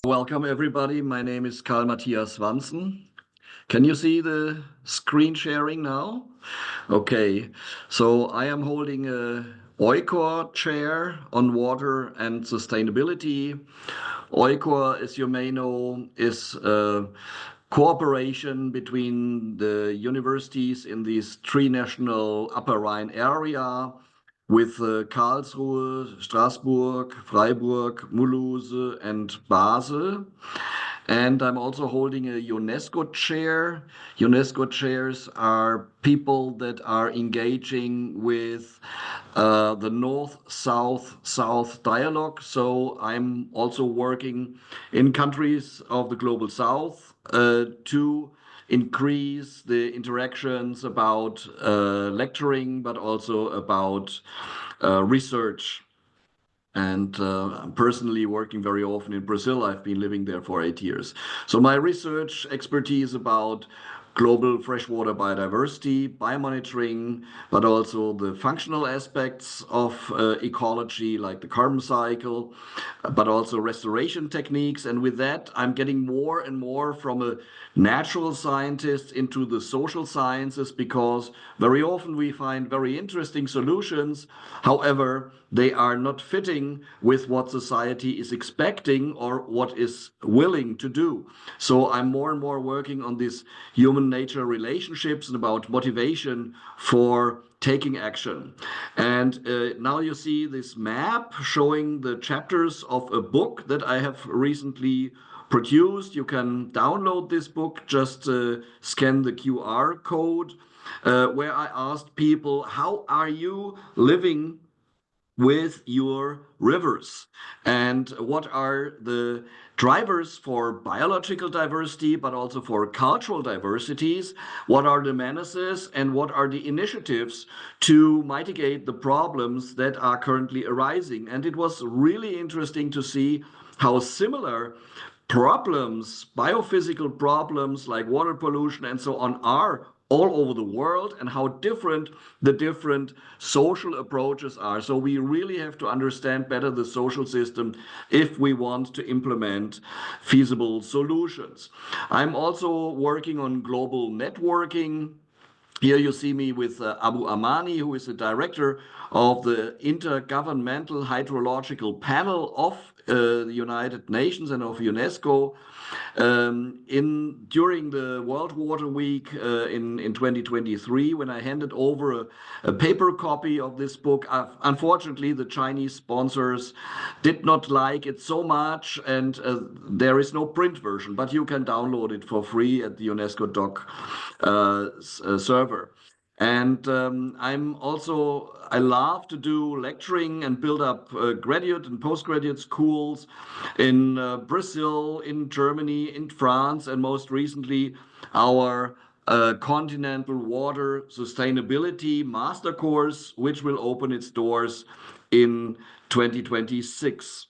Welcome everybody. My name is Karl Matthias Wantzen. Can you see the screen sharing now? Okay, so I am holding a EUCOR Chair on water and sustainability. EUCOR, as you may know, is a cooperation between the universities in these three national Upper Rhine area with Karlsruhe, Strasbourg, Freiburg, Mulhouse, and Basel. And I'm also holding a UNESCO chair. UNESCO chairs are people that are engaging with the North-South-South dialogue. So I'm also working in countries of the Global South to increase the interactions about lecturing, but also about research. And I'm personally working very often in Brazil. I've been living there for 8 years. So my research expertise about global freshwater biodiversity, biomonitoring, but also the functional aspects of ecology, like the carbon cycle, but also restoration techniques. And with that, I'm getting more and more from a natural scientist into the social sciences, because very often we find very interesting solutions. However, they are not fitting with what society is expecting or what is willing to do. So I'm more and more working on these human-nature relationships and about motivation for taking action. And now you see this map showing the chapters of a book that I have recently produced. You can download this book, just scan the QR code, where I asked people, how are you living with your rivers, and what are the drivers for biological diversity, but also for cultural diversities? What are the menaces and what are the initiatives to mitigate the problems that are currently arising? And it was really interesting to see how similar problems, biophysical problems like water pollution and so on, are all over the world, and how different the different social approaches are. So we really have to understand better the social system if we want to implement feasible solutions. I'm also working on global networking. Here you see me with Abu Amani, who is the director of the Intergovernmental Hydrological Panel of the United Nations and of UNESCO. During the World Water Week in 2023, when I handed over a paper copy of this book, unfortunately the Chinese sponsors did not like it so much, and there is no print version, but you can download it for free at the UNESCO doc server. And I love to do lecturing and build up graduate and postgraduate schools in Brazil, in Germany, in France, and most recently our continental water sustainability master course, which will open its doors in 2026.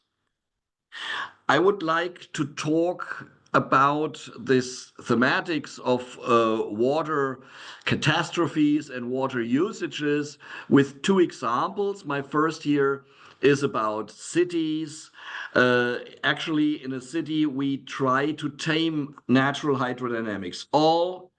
I would like to talk about this thematics of water catastrophes and water usages with two examples. My first here is about cities. Actually, in a city, we try to tame natural hydrodynamics. All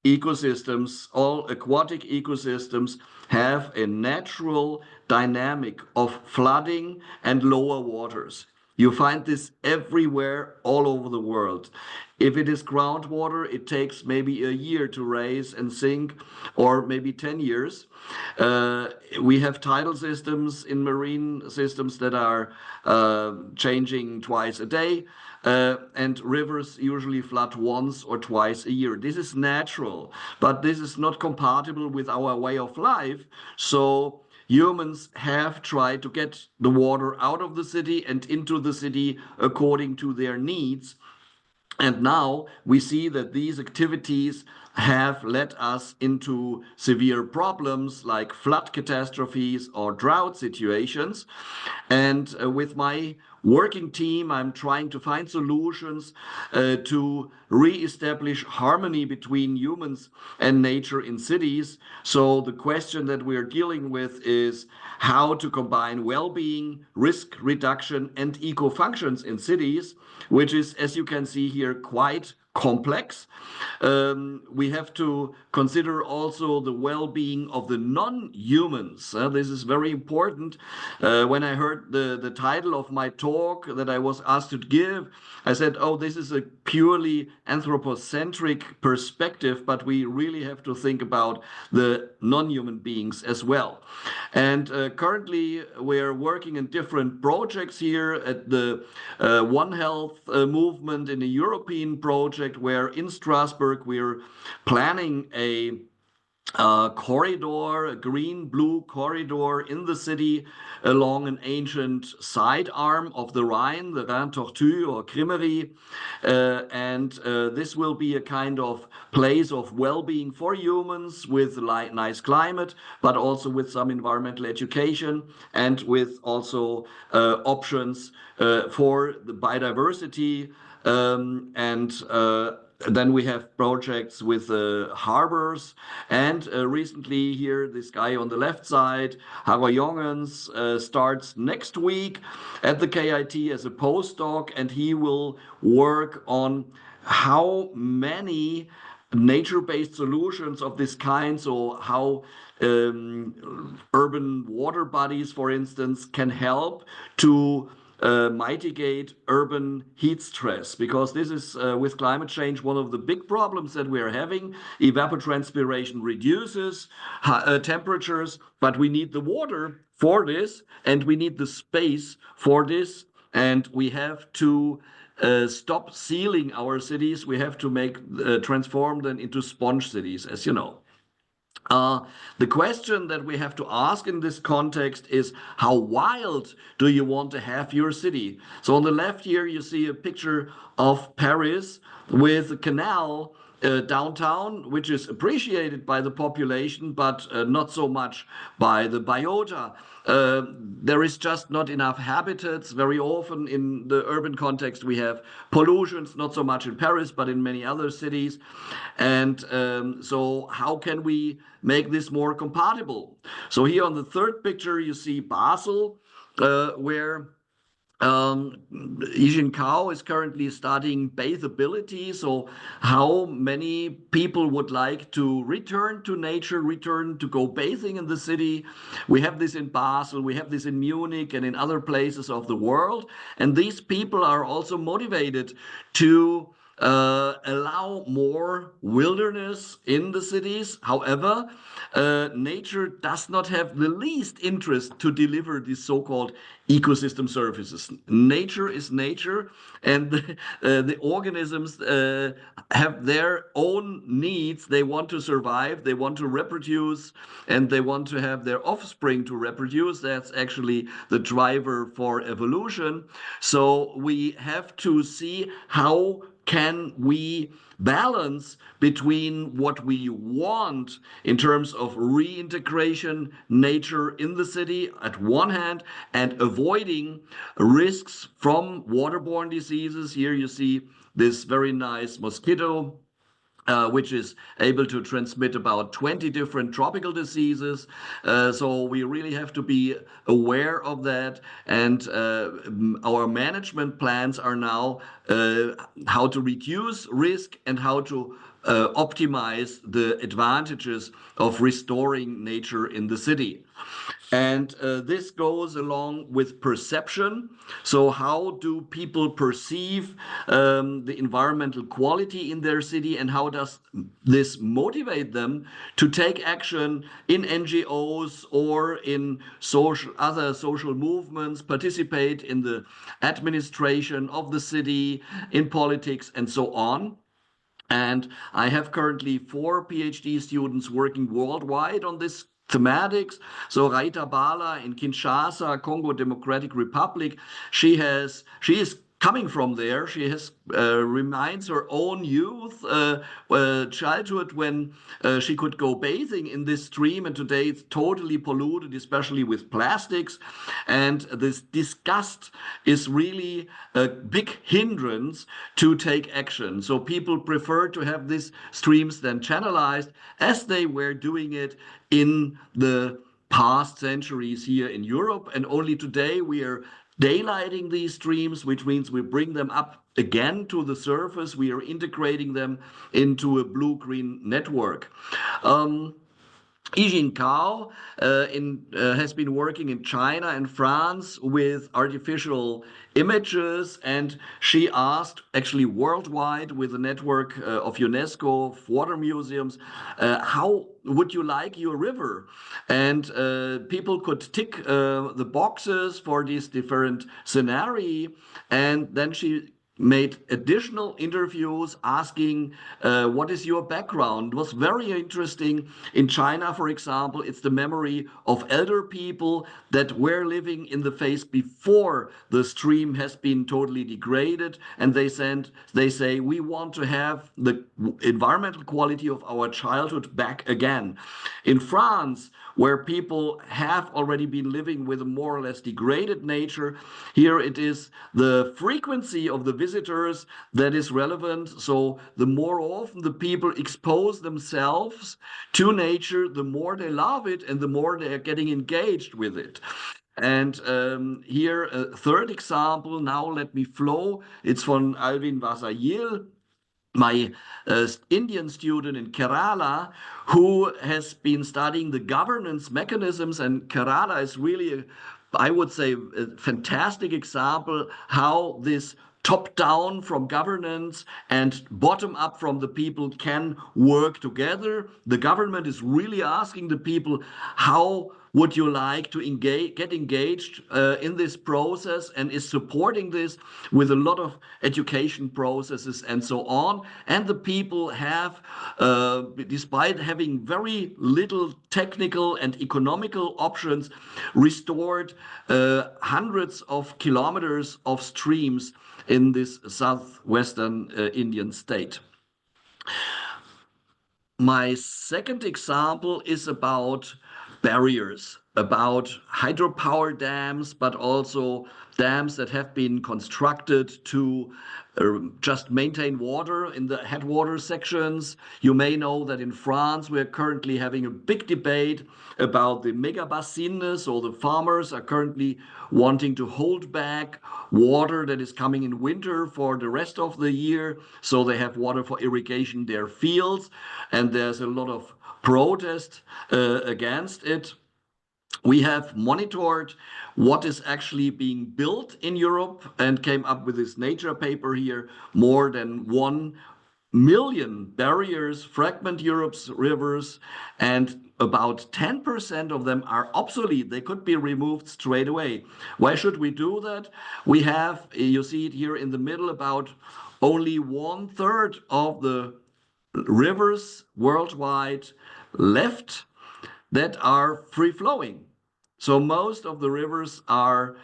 ecosystems, all aquatic ecosystems have a natural dynamic of flooding and lower waters. You find this everywhere, all over the world. If it is groundwater, it takes maybe a year to raise and sink, or maybe 10 years. We have tidal systems in marine systems that are changing twice a day. And rivers usually flood once or twice a year. This is natural, but this is not compatible with our way of life. So humans have tried to get the water out of the city and into the city according to their needs. And now we see that these activities have led us into severe problems like flood catastrophes or drought situations. And with my working team, I'm trying to find solutions to re-establish harmony between humans and nature in cities. So the question that we're dealing with is how to combine well-being, risk reduction, and eco-functions in cities, which is, as you can see here, quite complex. We have to consider also the well-being of the non-humans. This is very important. When I heard the title of my talk that I was asked to give, I said, oh, this is a purely anthropocentric perspective, but we really have to think about the non-human beings as well. And currently, we're working in different projects here at the One Health movement in a European project where in Strasbourg we're planning a corridor, a green-blue corridor in the city along an ancient side arm of the Rhine, the Rhin Tortue or Crimmerie. And this will be a kind of place of well-being for humans with nice climate, but also with some environmental education and with also options for the biodiversity then we have projects with harbors, and recently here, this guy on the left side, Harro Jongens, starts next week at the KIT as a postdoc, and he will work on how many nature-based solutions of this kind, so how urban water bodies, for instance, can help to mitigate urban heat stress, because this is with climate change one of the big problems that we are having. Evapotranspiration reduces temperatures, but we need the water for this and we need the space for this, and we have to stop sealing our cities. We have to transform them into sponge cities, as you know. The question that we have to ask in this context is, how wild do you want to have your city? So on the left here, you see a picture of Paris with a canal downtown, which is appreciated by the population, but not so much by the biota. There is just not enough habitats. Very often in the urban context, we have pollutions, not so much in Paris, but in many other cities. And so how can we make this more compatible? So here on the third picture, you see Basel, where Yijin Kao is currently studying bathability, so how many people would like to return to nature, return to go bathing in the city. We have this in Basel, we have this in Munich and in other places of the world, and these people are also motivated to allow more wilderness in the cities. However, nature does not have the least interest to deliver these so-called ecosystem services. Nature is nature, and the organisms have their own needs. They want to survive, they want to reproduce, and they want to have their offspring to reproduce. That's actually the driver for evolution. So we have to see how can we balance between what we want in terms of reintegration, nature in the city at one hand, and avoiding risks from waterborne diseases. Here you see this very nice mosquito, which is able to transmit about 20 different tropical diseases. So we really have to be aware of that. And our management plans are now how to reduce risk and how to optimize the advantages of restoring nature in the city. And this goes along with perception. So how do people perceive the environmental quality in their city, and how does this motivate them to take action in NGOs or in other social movements, participate in the administration of the city, in politics, and so on? And I have currently 4 PhD students working worldwide on this thematics. So Raita Bala in Kinshasa, Congo Democratic Republic, she is coming from there. She has reminds her own youth, childhood, when she could go bathing in this stream, and today it's totally polluted, especially with plastics. And this disgust is really a big hindrance to take action. So people prefer to have these streams then channelized, as they were doing it in the past centuries here in Europe. And only today we are daylighting these streams, which means we bring them up again to the surface. We are integrating them into a blue-green network. Yijin Cao has been working in China and France with artificial images, and she asked, actually worldwide, with a network of UNESCO water museums, how would you like your river? And people could tick the boxes for these different scenarios, and then she made additional interviews asking, what is your background? It was very interesting. In China, for example, it's the memory of elder people that were living in the phase before the stream has been totally degraded, and they say, we want to have the environmental quality of our childhood back again. In France, where people have already been living with a more or less degraded nature, here it is the frequency of the visitors that is relevant. So the more often the people expose themselves to nature, the more they love it and the more they are getting engaged with it. And here a third example, now let me flow. It's from Alvin Vasayil, my Indian student in Kerala, who has been studying the governance mechanisms. And Kerala is really, I would say, a fantastic example how this top down from governance and bottom up from the people can work together. The government is really asking the people, how would you like to get engaged in this process, and is supporting this with a lot of education processes and so on. And the people have, despite having very little technical and economical options, restored hundreds of kilometers of streams in this southwestern Indian state. My second example is about barriers, about hydropower dams, but also dams that have been constructed to just maintain water in the headwater sections. You may know that in France we're currently having a big debate about the mega bassines, so the farmers are currently wanting to hold back water that is coming in winter for the rest of the year, so they have water for irrigation in their fields, and there's a lot of protest against it. We have monitored what is actually being built in Europe and came up with this Nature paper here. More than 1 million barriers fragment Europe's rivers, and about 10% of them are obsolete. They could be removed straight away. Why should we do that? We have, you see it here in the middle, about only 1/3 of the rivers worldwide left that are free flowing. So most of the rivers are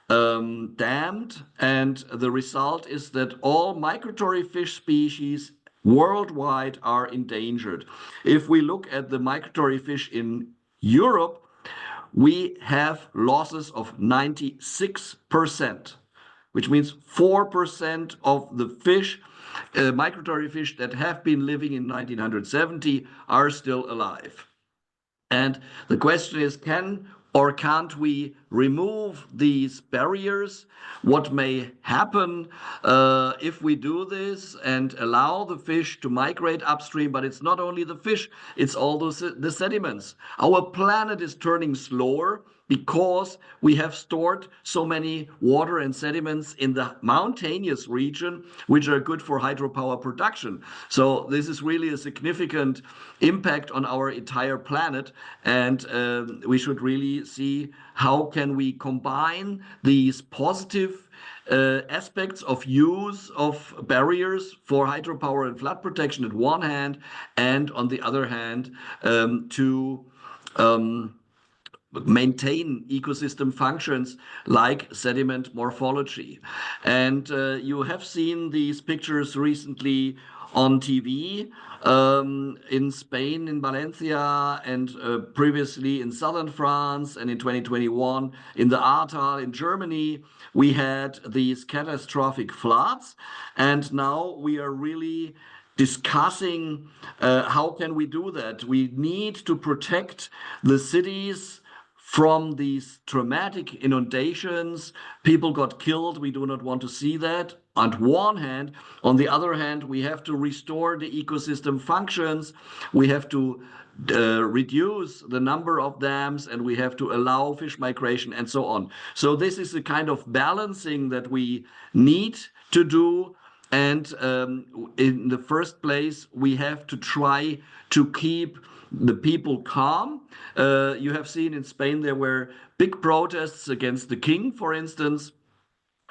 dammed, and the result is that all migratory fish species worldwide are endangered. If we look at the migratory fish in Europe, we have losses of 96%, which means 4% of the fish, migratory fish that have been living in 1970 are still alive. And the question is, can or can't we remove these barriers? What may happen if we do this and allow the fish to migrate upstream? But it's not only the fish, it's all the sediments. Our planet is turning slower because we have stored so many water and sediments in the mountainous region, which are good for hydropower production. So this is really a significant impact on our entire planet, and we should really see how can we combine these positive aspects of use of barriers for hydropower and flood protection at one hand, and on the other hand to maintain ecosystem functions like sediment morphology. And you have seen these pictures recently on TV in Spain, in Valencia, and previously in southern France, and in 2021 in the Ahrtal in Germany. We had these catastrophic floods, and now we are really discussing how can we do that. We need to protect the cities from these traumatic inundations. People got killed. We do not want to see that on one hand. On the other hand, we have to restore the ecosystem functions. We have to reduce the number of dams, and we have to allow fish migration and so on. So this is the kind of balancing that we need to do. And in the first place, we have to try to keep the people calm. You have seen in Spain there were big protests against the king, for instance,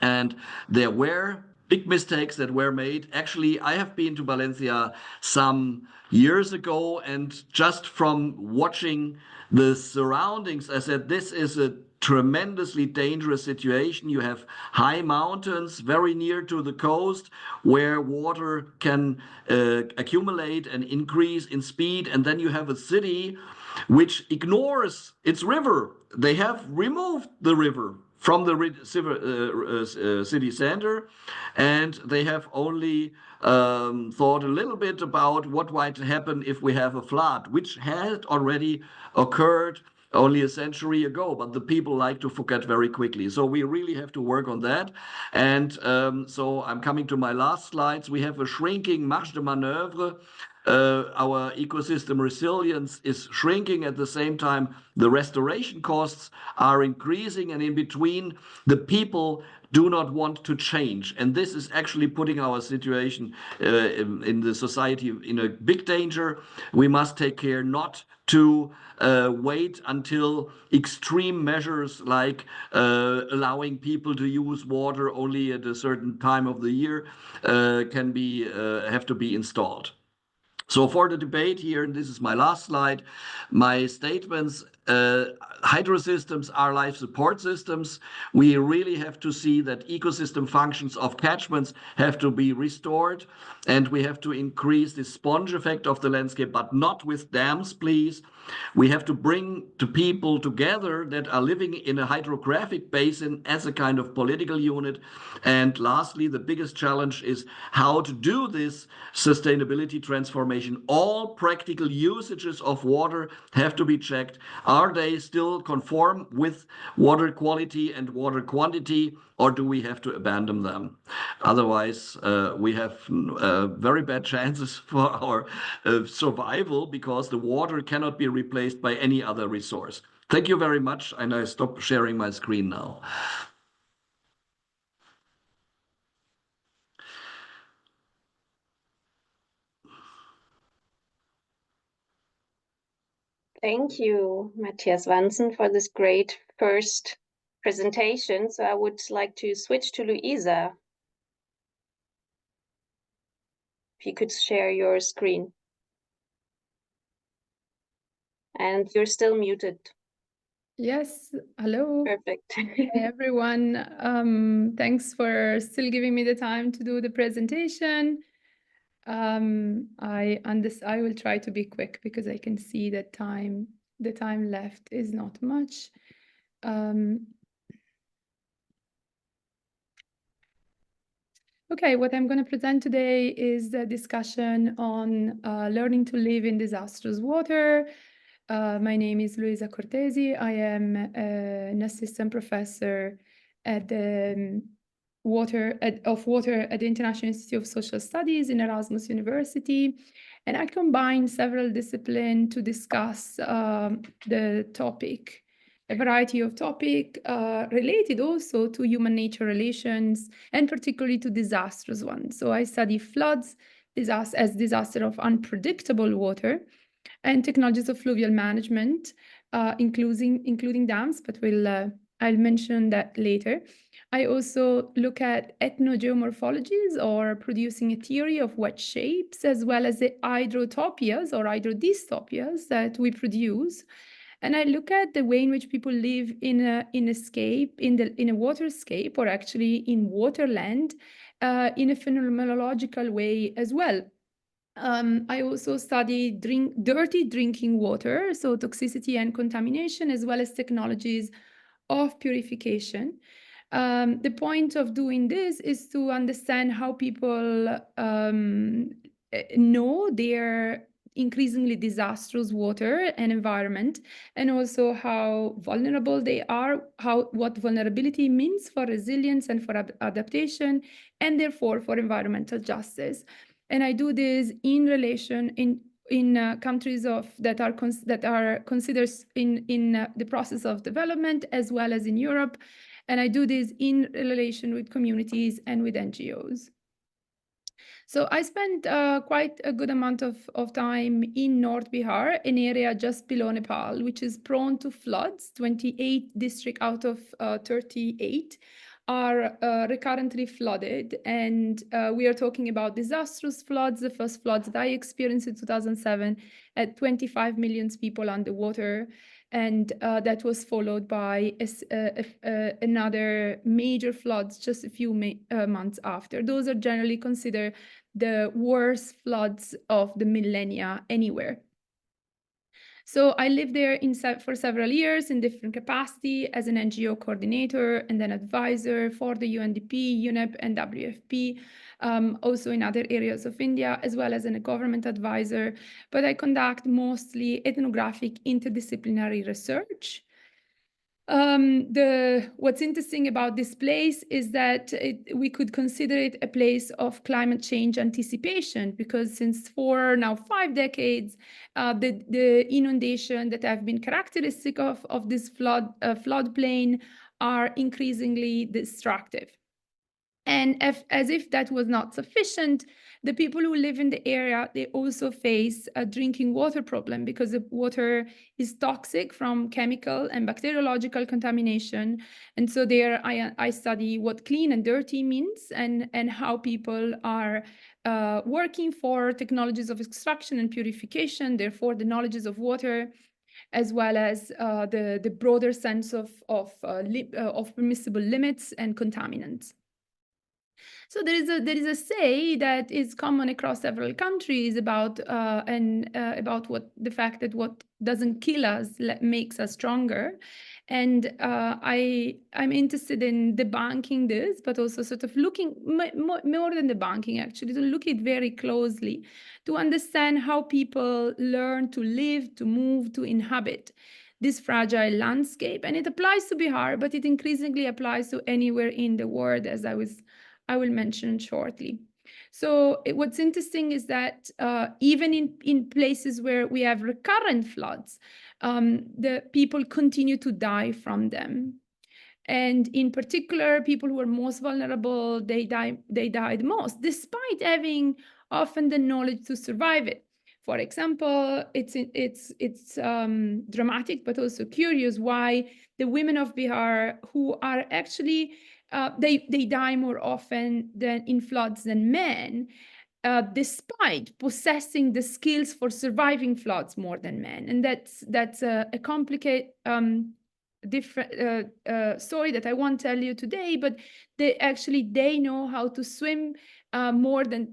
and there were big mistakes that were made. Actually, I have been to Valencia some years ago, and just from watching the surroundings, I said, this is a tremendously dangerous situation. You have high mountains very near to the coast where water can accumulate and increase in speed. And then you have a city which ignores its river. They have removed the river from the city center, and they have only thought a little bit about what might happen if we have a flood, which had already occurred only a century ago, but the people like to forget very quickly. So we really have to work on that. And so I'm coming to my last slides. We have a shrinking marge de manœuvre. Our ecosystem resilience is shrinking. At the same time, the restoration costs are increasing, and in between, the people do not want to change. And this is actually putting our situation in the society in a big danger. We must take care not to wait until extreme measures like allowing people to use water only at a certain time of the year have to be installed. So for the debate here, and this is my last slide, my statements, hydro systems are life support systems. We really have to see that ecosystem functions of catchments have to be restored, and we have to increase the sponge effect of the landscape, but not with dams, please. We have to bring the people together that are living in a hydrographic basin as a kind of political unit. And lastly, the biggest challenge is how to do this sustainability transformation. All practical usages of water have to be checked. Are they still conform with water quality and water quantity, or do we have to abandon them? Otherwise, we have very bad chances for our survival, because the water cannot be replaced by any other resource. Thank you very much, and I stop sharing my screen now. Thank you, Matthias Wantzen, for this great first presentation. So I would like to switch to Luisa. If you could share your screen. And you're still muted. Yes, hello. Perfect. Hey, everyone. Thanks for still giving me the time to do the presentation. I will try to be quick because I can see that the time left is not much. Okay, what I'm going to present today is a discussion on learning to live in disastrous water. My name is Luisa Cortesi. I am an assistant professor at the water at the International Institute of Social Studies in Erasmus University, and I combine several disciplines to discuss the topic, a variety of topics related also to human-nature relations, and particularly to disastrous ones. So I study floods, disaster of unpredictable water, and technologies of fluvial management, including dams, but I'll mention that later. I also look at ethnogeomorphologies, or producing a theory of wet shapes, as well as the hydrotopias or hydrodystopias that we produce. And I look at the way in which people live in a waterscape, or actually in waterland, in a phenomenological way as well. I also study dirty drinking water, so toxicity and contamination, as well as technologies of purification. The point of doing this is to understand how people know their increasingly disastrous water and environment, and also how vulnerable they are, what vulnerability means for resilience and for adaptation, and therefore for environmental justice. And I do this in relation in countries that are considered in the process of development, as well as in Europe. And I do this in relation with communities and with NGOs. So I spent quite a good amount of time in North Bihar, an area just below Nepal, which is prone to floods. 28 districts out of 38 are recurrently flooded. And we are talking about disastrous floods. The first floods that I experienced in 2007 had 25 million people underwater. And that was followed by another major floods just a few months after. Those are generally considered the worst floods of the millennia anywhere. So I lived there for several years in different capacity as an NGO coordinator and then advisor for the UNDP, UNEP, and WFP, also in other areas of India, as well as a government advisor. But I conduct mostly ethnographic interdisciplinary research. What's interesting about this place is that we could consider it a place of climate change anticipation, because since 5 decades, the inundation that have been characteristic of this floodplain are increasingly destructive. And as if that was not sufficient, the people who live in the area, they also face a drinking water problem, because the water is toxic from chemical and bacteriological contamination. And so there I study what clean and dirty means, and how people are working for technologies of extraction and purification, therefore the knowledges of water, as well as the broader sense of permissible limits and contaminants. So there is a say that is common across several countries about the fact that what doesn't kill us makes us stronger. And I'm interested in debunking this, but also sort of looking more than debunking, actually, to look at it very closely to understand how people learn to live, to move, to inhabit this fragile landscape. And it applies to Bihar, but it increasingly applies to anywhere in the world, as I will mention shortly. So what's interesting is that even in places where we have recurrent floods, the people continue to die from them. And in particular, people who are most vulnerable, they died most, despite having often the knowledge to survive it. For example, it's dramatic, but also curious why the women of Bihar, who are actually they die more often than in floods than men, despite possessing the skills for surviving floods more than men. And that's a complicated different story that I won't tell you today, but they know how to swim more than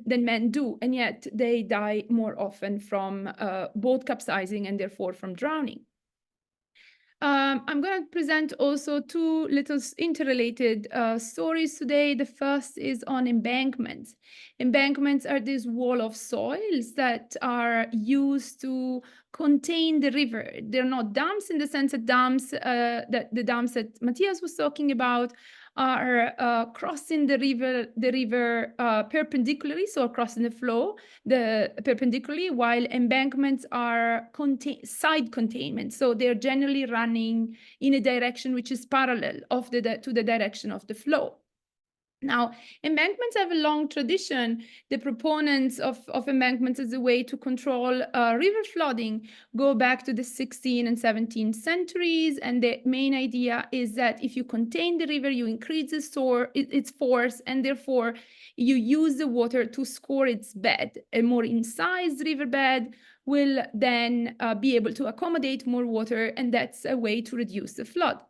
men do, and yet they die more often from boat capsizing and therefore from drowning. I'm going to present also two little interrelated stories today. The first is on embankments. Embankments are this wall of soils that are used to contain the river. They're not dams in the sense that the dams that Matthias was talking about are crossing the river perpendicularly, so crossing the flow perpendicularly, while embankments are side containment. So they're generally running in a direction which is parallel to the direction of the flow. Now, embankments have a long tradition. The proponents of embankments as a way to control river flooding go back to the 16th and 17th centuries. And the main idea is that if you contain the river, you increase its force, and therefore you use the water to score its bed. A more incised riverbed will then be able to accommodate more water, and that's a way to reduce the flood.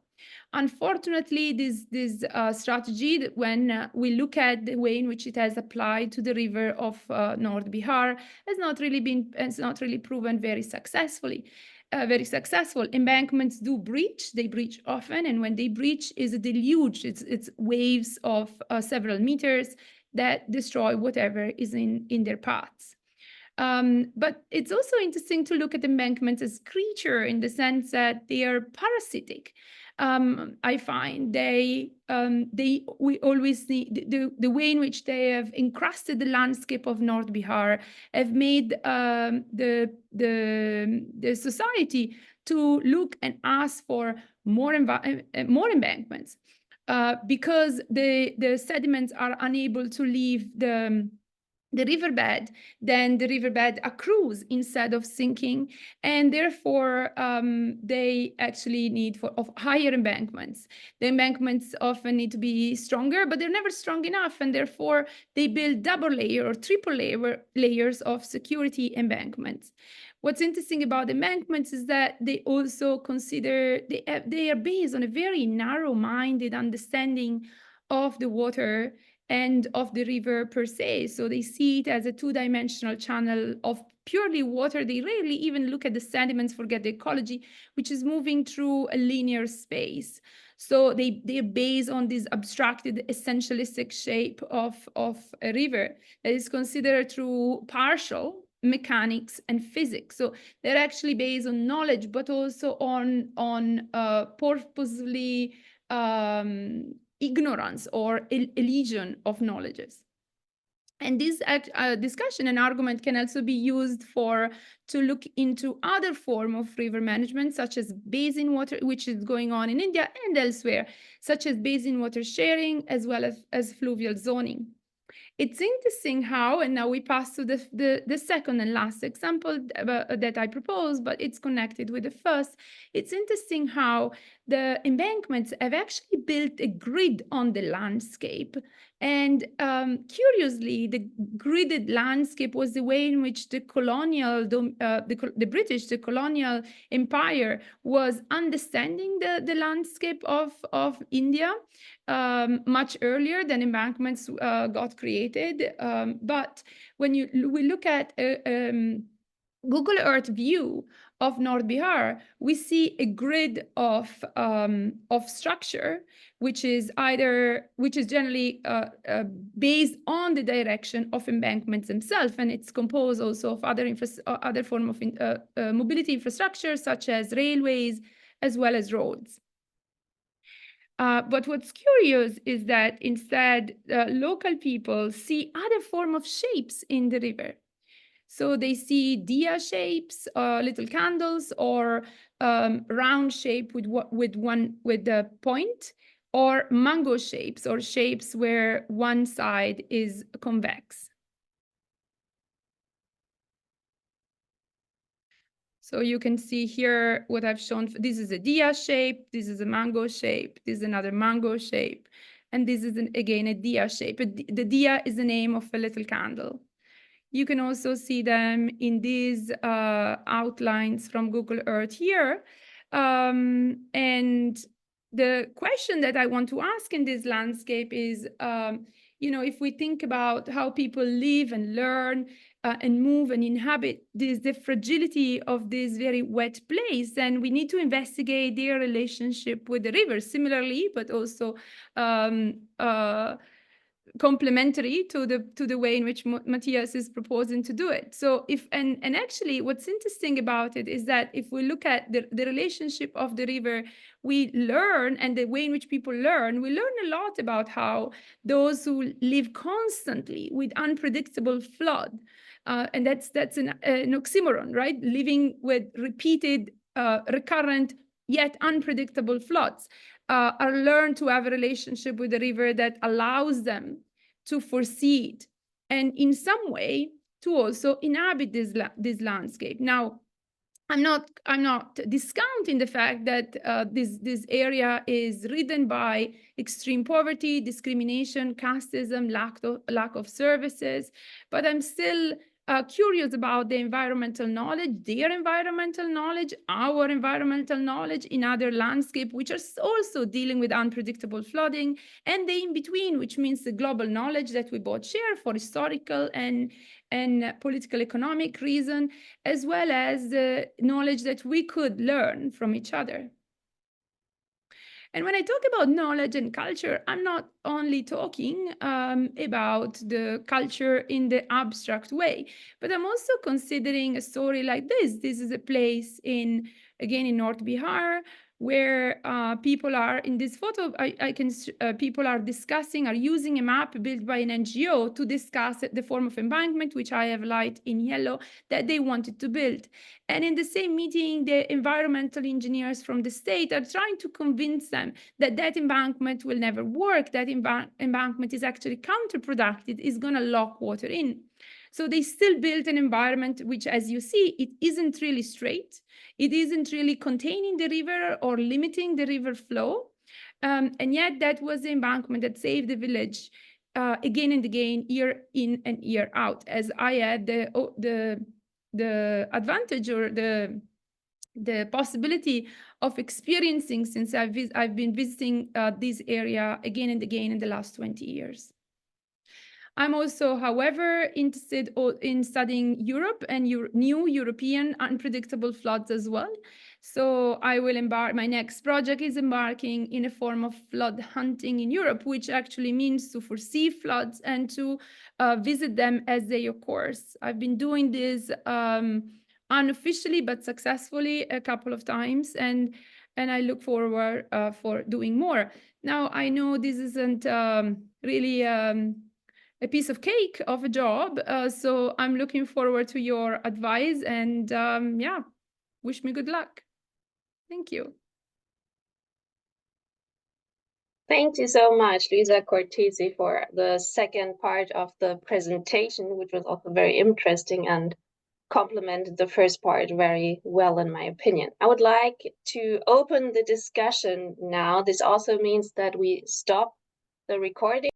Unfortunately, this strategy, when we look at the way in which it has applied to the river of North Bihar, has not really proven very successful. Embankments do breach, they breach often, and when they breach is a deluge. It's waves of several meters that destroy whatever is in their paths. But it's also interesting to look at embankments as creature in the sense that they are parasitic. I find we always see the way in which they have encrusted the landscape of North Bihar, have made the society to look and ask for more embankments because the sediments are unable to leave the riverbed, then the riverbed accrues instead of sinking, and therefore they actually need of higher embankments. The embankments often need to be stronger, but they're never strong enough, and therefore they build double layer or triple layers of security embankments. What's interesting about embankments is that they also consider, they are based on a very narrow-minded understanding of the water and of the river per se. So they see it as a two-dimensional channel of purely water. They rarely even look at the sediments, forget the ecology, which is moving through a linear space. So they're based on this abstracted essentialistic shape of a river that is considered through partial mechanics and physics. So they're actually based on knowledge, but also on purposely ignorance or illusion of knowledges. And this discussion and argument can also be used to look into other forms of river management, such as basin water, which is going on in India and elsewhere, such as basin water sharing, as well as fluvial zoning. It's interesting how, and now we pass to the second and last example that I propose, but it's connected with the first. It's interesting how the embankments have actually built a grid on the landscape. And curiously, the gridded landscape was the way in which the colonial, the British, the colonial empire was understanding the landscape of India much earlier than embankments got created. But when we look at Google Earth view of North Bihar, we see a grid of structure, which is generally based on the direction of embankments themselves, and it's composed also of other form of mobility infrastructure, such as railways as well as roads. But what's curious is that instead, local people see other form of shapes in the river. So they see dia shapes, little candles, or round shape with the point, or mango shapes, or shapes where one side is convex. So you can see here what I've shown. This is a dia shape, this is a mango shape, this is another mango shape, and this is again a dia shape. The dia is the name of a little candle. You can also see them in these outlines from Google Earth here. And the question that I want to ask in this landscape is, if we think about how people live and learn and move and inhabit the fragility of this very wet place, then we need to investigate their relationship with the river similarly, but also complementary to the way in which Matthias is proposing to do it. So and actually what's interesting about it is that if we look at the relationship of the river, we learn, and the way in which people learn, we learn a lot about how those who live constantly with unpredictable flood, and that's an oxymoron, right? Living with repeated, recurrent, yet unpredictable floods, are learned to have a relationship with the river that allows them to foresee it, and in some way to also inhabit this landscape. Now, I'm not discounting the fact that this area is ridden by extreme poverty, discrimination, casteism, lack of services, but I'm still curious about the environmental knowledge, their environmental knowledge, our environmental knowledge in other landscape, which are also dealing with unpredictable flooding, and the in-between, which means the global knowledge that we both share for historical and political economic reason, as well as the knowledge that we could learn from each other. And when I talk about knowledge and culture, I'm not only talking about the culture in the abstract way, but I'm also considering a story like this. This is a place again in North Bihar, where people are in this photo. People are discussing, are using a map built by an NGO to discuss the form of embankment, which I have light in yellow, that they wanted to build. And in the same meeting, the environmental engineers from the state are trying to convince them that that embankment will never work, that embankment is actually counterproductive, is going to lock water in. So they still built an environment which, as you see, it isn't really straight. It isn't really containing the river or limiting the river flow. And yet that was the embankment that saved the village again and again, year in and year out, as I had the advantage or the possibility of experiencing since I've been visiting this area again and again in the last 20 years. I'm also, however, interested in studying Europe and new European unpredictable floods as well. So I will my next project is embarking in a form of flood hunting in Europe, which actually means to foresee floods and to visit them as they occur. I've been doing this unofficially but successfully a couple of times, and I look forward for doing more. Now, I know this isn't really a piece of cake of a job, so I'm looking forward to your advice, and yeah, wish me good luck. Thank you. Thank you so much, Luisa Cortesi, for the second part of the presentation, which was also very interesting and complemented the first part very well, in my opinion. I would like to open the discussion now. This also means that we stop the recording.